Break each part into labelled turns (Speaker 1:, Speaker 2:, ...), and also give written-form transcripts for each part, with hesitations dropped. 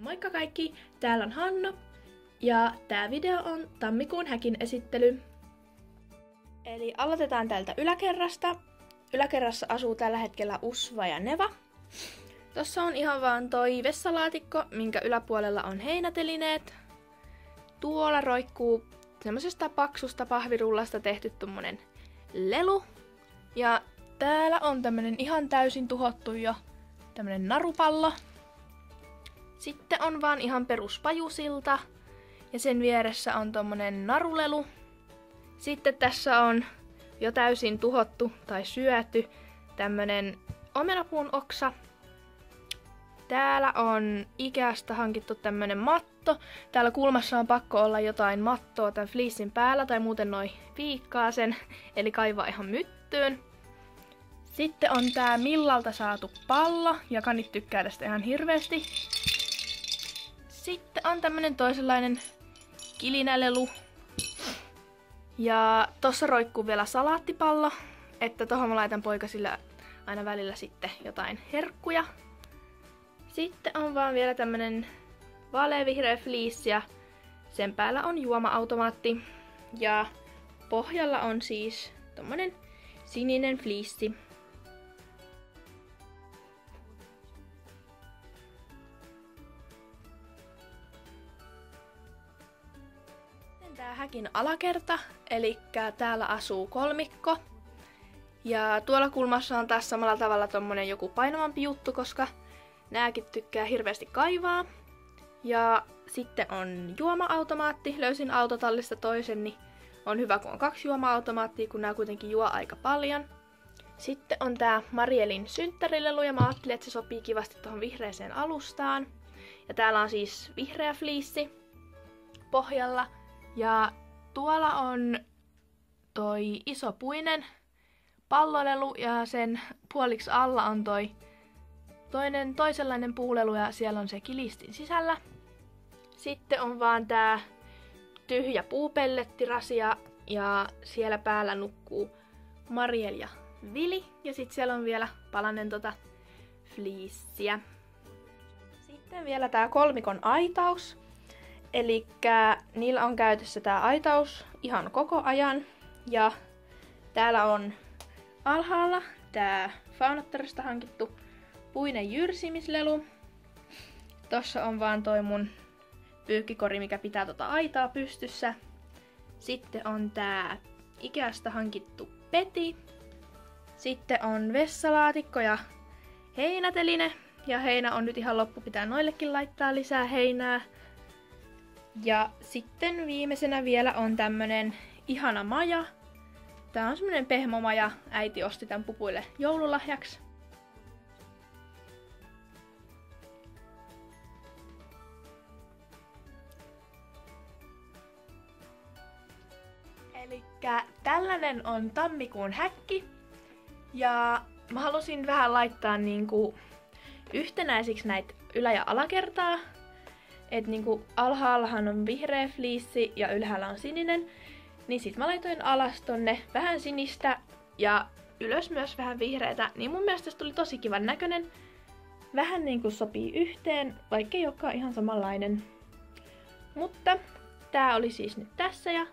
Speaker 1: Moikka kaikki, täällä on Hanna ja tää video on tammikuun häkin esittely. Eli aloitetaan täältä yläkerrasta. Yläkerrassa asuu tällä hetkellä Usva ja Neva. Tossa on ihan vaan toi vessalaatikko, minkä yläpuolella on heinätelineet. Tuolla roikkuu semmosesta paksusta pahvirullasta tehty tommonen lelu. Ja täällä on tämmönen ihan täysin tuhottu jo tämmönen narupallo. Sitten on vaan ihan peruspajusilta ja sen vieressä on tommonen narulelu. Sitten tässä on jo täysin tuhottu tai syöty tämmönen omenapuun oksa. Täällä on Ikeasta hankittu tämmönen matto. Täällä kulmassa on pakko olla jotain mattoa tämän fleecin päällä tai muuten noi viikkaa sen, eli kaivaa ihan myttyyn. Sitten on tää Millalta saatu pallo, ja kanit tykkää tästä ihan hirveästi. Sitten on tämmönen toisenlainen kilinälelu. Ja tossa roikkuu vielä salaattipallo, että tohon mä laitan poikasille aina välillä sitten jotain herkkuja. Sitten on vaan vielä tämmönen vaaleavihreä fleece ja sen päällä on juoma-automaatti. Ja pohjalla on siis tommonen sininen fleece. Tää häkin alakerta, eli täällä asuu kolmikko. Ja tuolla kulmassa on taas samalla tavalla tommonen joku painavampi juttu, koska nääkin tykkää hirveästi kaivaa. Ja sitten on juoma-automaatti. Löysin autotallista toisen, niin on hyvä kun on 2 juoma-automaattia, kun nää kuitenkin juo aika paljon. Sitten on tää Marielin synttärilelu ja mä ajattelin, että se sopii kivasti tuohon vihreäseen alustaan. Ja täällä on siis vihreä fleece pohjalla. Ja tuolla on toi iso puinen pallolelu ja sen puoliksi alla on toi toisenlainen puulelu ja siellä on se kilistin sisällä. Sitten on vaan tää tyhjä puupellettirasia ja siellä päällä nukkuu Mariel ja Vili. Ja sitten siellä on vielä palanen fleeceä. Sitten vielä tää kolmikon aitaus. Elikkä niillä on käytössä tää aitaus ihan koko ajan. Ja täällä on alhaalla tää Faunotterista hankittu puinen jyrsimislelu. Tossa on vaan toi mun pyykkikori, mikä pitää aitaa pystyssä. Sitten on tää Ikeasta hankittu peti. Sitten on vessalaatikko ja heinäteline. Ja heinä on nyt ihan loppu, pitää noillekin laittaa lisää heinää. Ja sitten viimeisenä vielä on tämmönen ihana maja. Tää on semmonen pehmomaja. Äiti osti tän pupuille joululahjaksi. Elikkä tällainen on tammikuun häkki. Ja mä halusin vähän laittaa niinku yhtenäisiksi näitä ylä- ja alakertaa. Et niinku alhaallahan on vihreä fleece ja ylhäällä on sininen. Niin sit mä laitoin alas tonne vähän sinistä ja ylös myös vähän vihreätä. Niin mun mielestä tästä tuli tosi kivan näköinen. Vähän niinku sopii yhteen, vaikkei olekaan ihan samanlainen. Mutta tää oli siis nyt tässä ja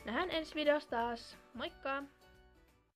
Speaker 1: nähdään ensi videossa taas. Moikka!